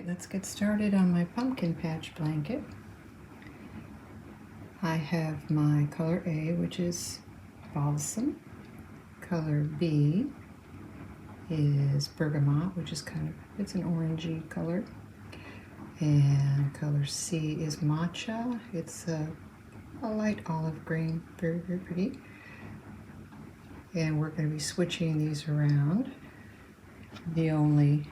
Let's get started on my pumpkin patch blanket. I have my color A, which is balsam. Color B is bergamot, which is it's an orangey color. And color C is matcha. It's a light olive green, very, very pretty. And we're going to be switching these around. The only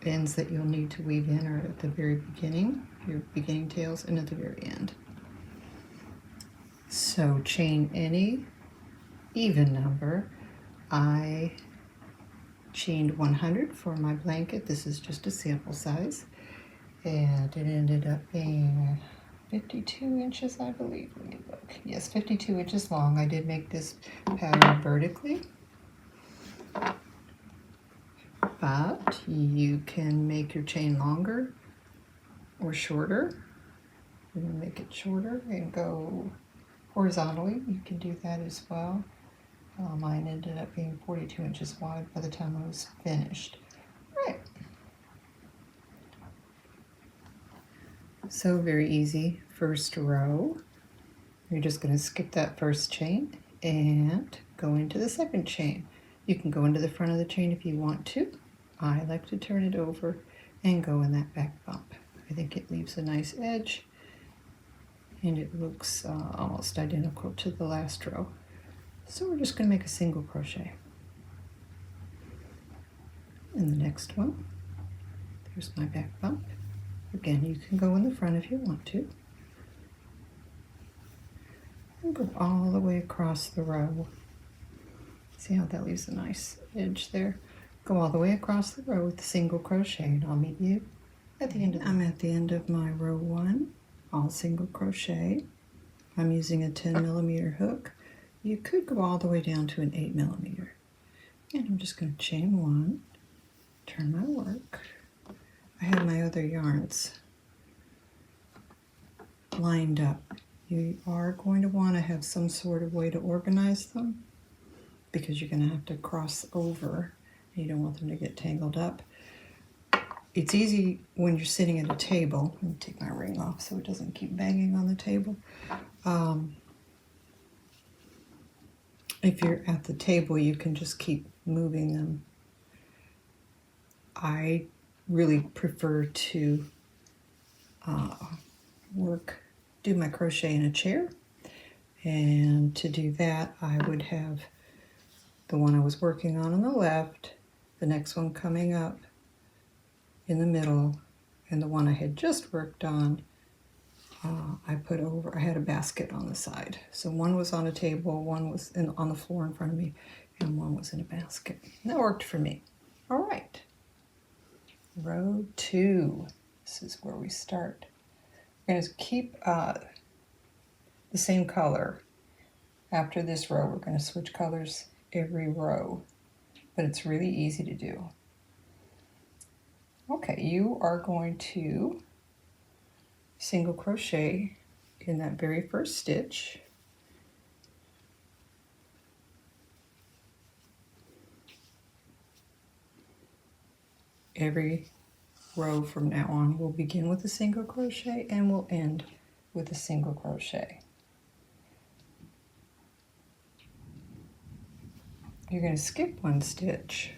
ends that you'll need to weave in are at the very beginning, your beginning tails, and at the very end. So chain any even number. I chained 100 for my blanket. This is just a sample size, and it ended up being 52 inches, I believe. Let me look. Yes, 52 inches long. I did make this pattern vertically, but you can make your chain longer or shorter. You can make it shorter and go horizontally. You can do that as well. Mine ended up being 42 inches wide by the time I was finished. Right. So very easy. First row, you're just going to skip that first chain and go into the second chain. You can go into the front of the chain if you want to. I like to turn it over and go in that back bump. I think it leaves a nice edge, and it looks almost identical to the last row. So we're just going to make a single crochet. In the next one, there's my back bump. Again, you can go in the front if you want to. And go all the way across the row. See how that leaves a nice edge there? Go all the way across the row with the single crochet, and I'll meet you at the end. I'm at the end of my row 1, all single crochet. I'm using a 10mm hook. You could go all the way down to an 8mm. And I'm just going to chain 1, turn my work. I have my other yarns lined up. You are going to want to have some sort of way to organize them, because you're going to have to cross over. You don't want them to get tangled up. It's easy when you're sitting at a table. Let me take my ring off so it doesn't keep banging on the table. If you're at the table, you can just keep moving them. I really prefer to do my crochet in a chair. And to do that, I would have the one I was working on the left, the next one coming up in the middle, and the one I had just worked on, I put over. I had a basket on the side. So one was on a table, one was on the floor in front of me, and one was in a basket. And that worked for me. All right. Row 2. This is where we start. We're going to keep the same color. After this row, we're going to switch colors every row, but it's really easy to do. Okay, you are going to single crochet in that very first stitch. Every row from now on will begin with a single crochet and will end with a single crochet. You're going to skip one stitch.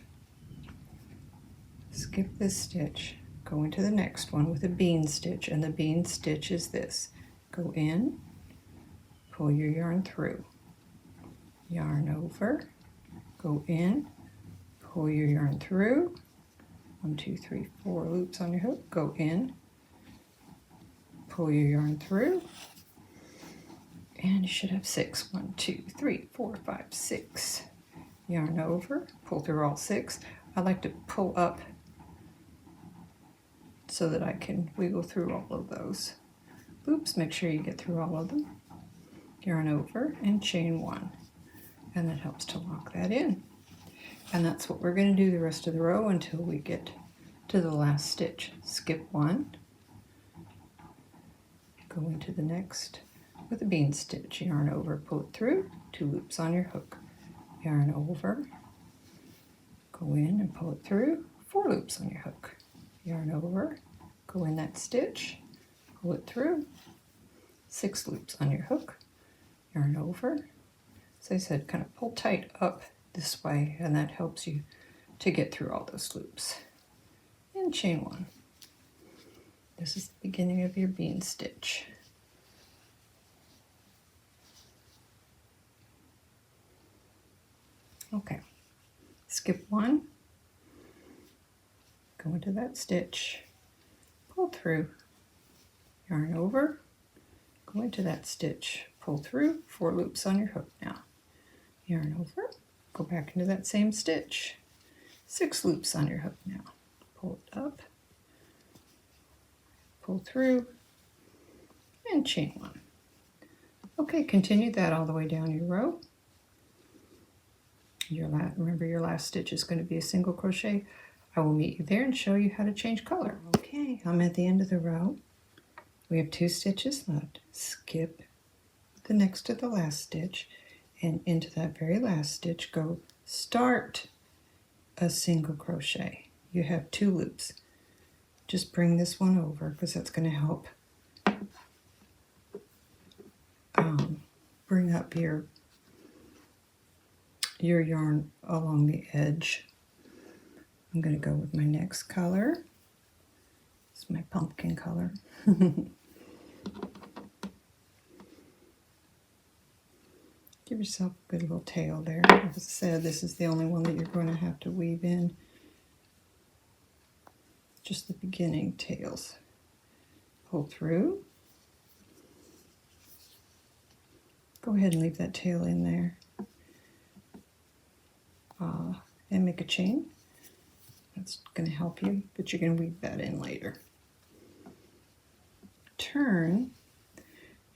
Skip this stitch, go into the next one with a bean stitch, and the bean stitch is this. Go in, pull your yarn through, yarn over, go in, pull your yarn through, 1, 2, 3, 4 loops on your hook, go in, pull your yarn through, And you should have 6. 1, 2, 3, 4, 5, 6. Yarn over, pull through all 6. I like to pull up so that I can wiggle through all of those loops. Make sure you get through all of them. Yarn over and chain 1, and that helps to lock that in. And that's what we're going to do the rest of the row until we get to the last stitch. Skip 1, go into the next with a bean stitch. Yarn over, pull it through, 2 loops on your hook. Yarn over, go in and pull it through, 4 loops on your hook. Yarn over, go in that stitch, pull it through, 6 loops on your hook. Yarn over. As I said, kind of pull tight up this way, and that helps you to get through all those loops. And chain 1. This is the beginning of your bean stitch. Okay, skip 1, go into that stitch, pull through, yarn over, go into that stitch, pull through, 4 loops on your hook now. Yarn over, go back into that same stitch, 6 loops on your hook now. Pull it up, pull through, and chain 1. Okay, continue that all the way down your row. Remember, your last stitch is going to be a single crochet. I will meet you there and show you how to change color. Okay, I'm at the end of the row. We have 2 stitches left. Skip the next to the last stitch, and into that very last stitch, go start a single crochet. You have 2 loops. Just bring this one over because that's going to help bring up your yarn along the edge. I'm going to go with my next color. It's my pumpkin color. Give yourself a good little tail there. As I said, this is the only one that you're going to have to weave in. Just the beginning tails. Pull through. Go ahead and leave that tail in there. And make a chain. That's going to help you, but you're going to weave that in later. Turn,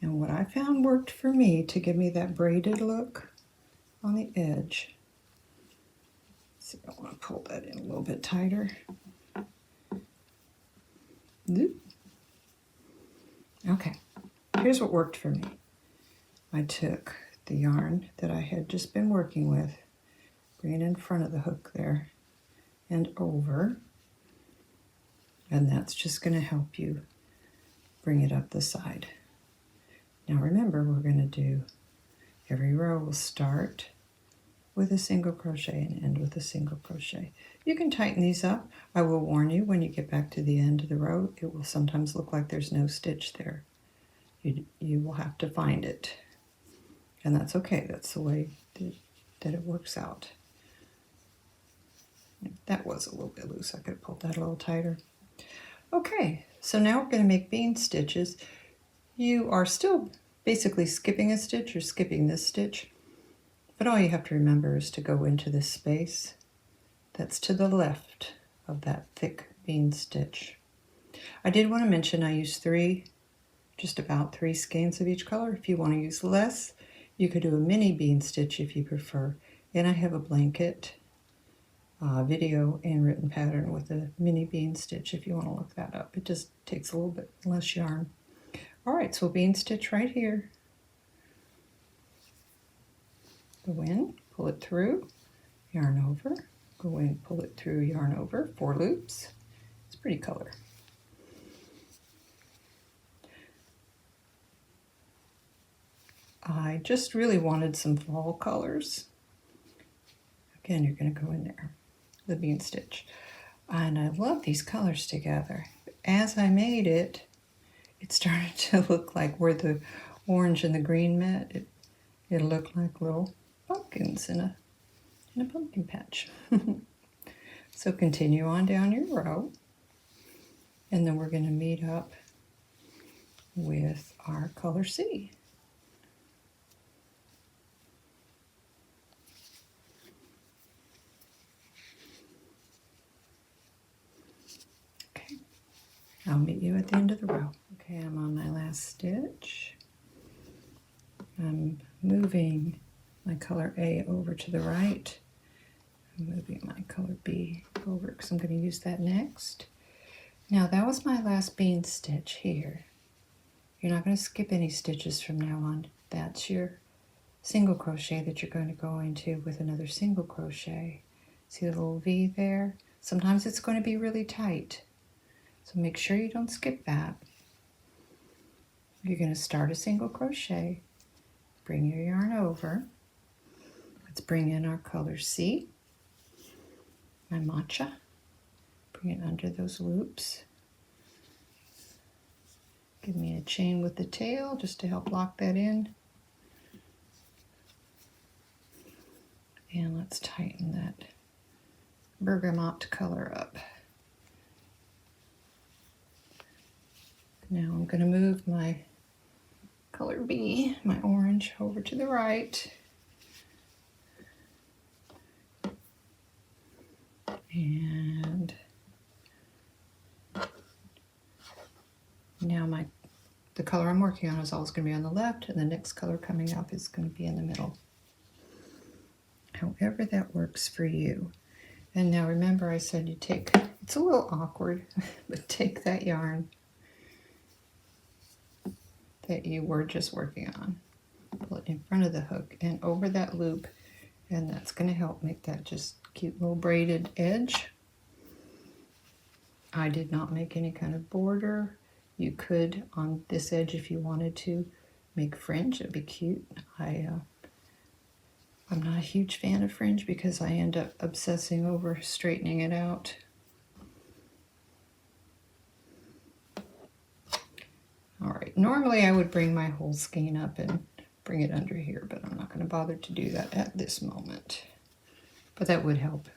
and what I found worked for me to give me that braided look on the edge. See, I want to pull that in a little bit tighter. Okay, here's what worked for me. I took the yarn that I had just been working with, bring it in front of the hook there and over, and that's just going to help you bring it up the side. Now remember, we're going to do every row will start with a single crochet and end with a single crochet. You can tighten these up. I will warn you, when you get back to the end of the row, it will sometimes look like there's no stitch there. You will have to find it, and that's okay. That's the way that it works out. That was a little bit loose. I could have pulled that a little tighter. Okay, so now we're going to make bean stitches. You are still basically skipping a stitch or skipping this stitch, but all you have to remember is to go into this space that's to the left of that thick bean stitch. I did want to mention I used just about 3 skeins of each color. If you want to use less, you could do a mini bean stitch if you prefer. And I have a blanket video and written pattern with a mini bean stitch if you want to look that up. It just takes a little bit less yarn. All right, so bean stitch right here. Go in, pull it through, yarn over, go in, pull it through, yarn over, 4 loops. It's a pretty color. I just really wanted some fall colors. Again, you're going to go in there, the bean stitch. And I love these colors together. As I made it, it started to look like where the orange and the green met. It looked like little pumpkins in a pumpkin patch. So continue on down your row, and then we're going to meet up with our color C. I'll meet you at the end of the row. Okay, I'm on my last stitch. I'm moving my color A over to the right. I'm moving my color B over because I'm going to use that next. Now that was my last bean stitch here. You're not going to skip any stitches from now on. That's your single crochet that you're going to go into with another single crochet. See the little V there? Sometimes it's going to be really tight, so make sure you don't skip that. You're going to start a single crochet, bring your yarn over. Let's bring in our color C, my matcha. Bring it under those loops. Give me a chain with the tail just to help lock that in. And let's tighten that bergamot color up. Now I'm going to move my color B, my orange, over to the right. And now the color I'm working on is always going to be on the left, and the next color coming up is going to be in the middle. However that works for you. And now remember I said you take, it's a little awkward, but take that yarn that you were just working on, pull it in front of the hook and over that loop, and that's going to help make that just cute little braided edge. I did not make any kind of border. You could on this edge if you wanted to make fringe, it'd be cute. I'm not a huge fan of fringe because I end up obsessing over straightening it out. All right, normally I would bring my whole skein up and bring it under here, but I'm not going to bother to do that at this moment. But that would help.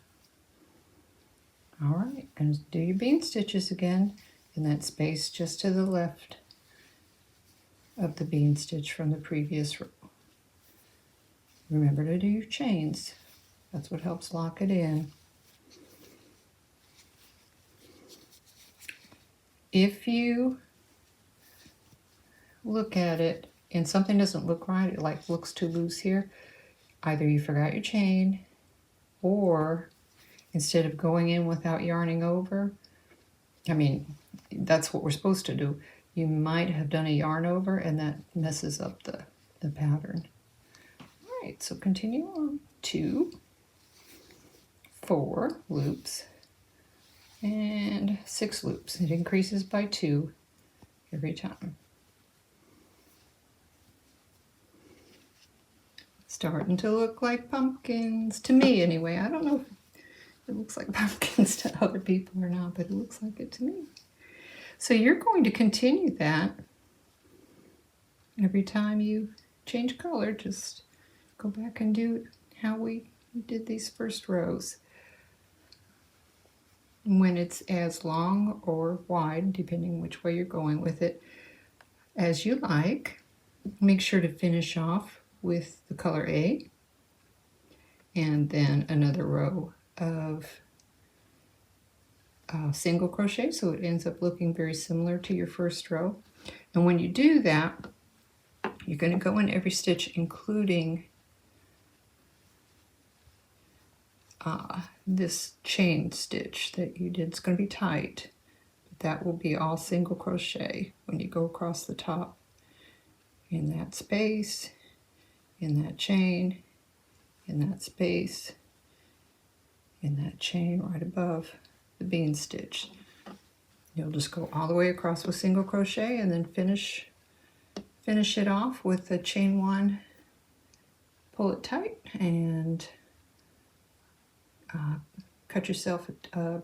All right, going to do your bean stitches again in that space just to the left of the bean stitch from the previous row. Remember to do your chains. That's what helps lock it in. If you look at it and something doesn't look right, it like looks too loose here, either you forgot your chain, or instead of going in without yarning over, I mean, that's what we're supposed to do. You might have done a yarn over and that messes up the pattern. All right, so continue on. 2, 4 loops, and 6 loops. It increases by 2 every time. Starting to look like pumpkins, to me anyway. I don't know if it looks like pumpkins to other people or not, but it looks like it to me. So you're going to continue that every time you change color. Just go back and do how we did these first rows. When it's as long or wide, depending which way you're going with it, as you like. Make sure to finish off with the color A, and then another row of single crochet, so it ends up looking very similar to your first row. And when you do that, you're going to go in every stitch, including this chain stitch that you did. It's going to be tight, but that will be all single crochet when you go across the top, in that space, in that chain, in that space, in that chain right above the bean stitch. You'll just go all the way across with single crochet and then finish it off with a chain 1, pull it tight, and cut yourself a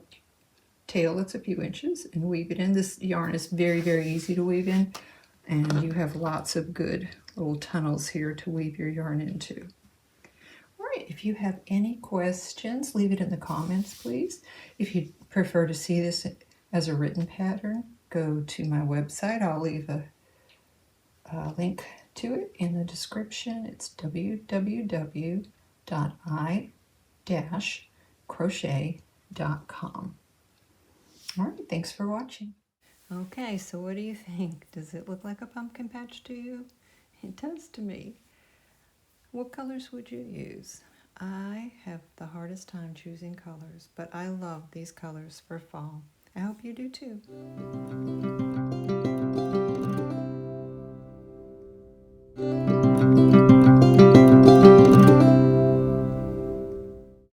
tail that's a few inches and weave it in. This yarn is very, very easy to weave in, and you have lots of good little tunnels here to weave your yarn into. All right, if you have any questions, leave it in the comments, please. If you prefer to see this as a written pattern, go to my website. I'll leave a link to it in the description. It's www.i-crochet.com. All right, thanks for watching. Okay, so what do you think? Does it look like a pumpkin patch to you? It does to me. What colors would you use? I have the hardest time choosing colors, but I love these colors for fall. I hope you do too.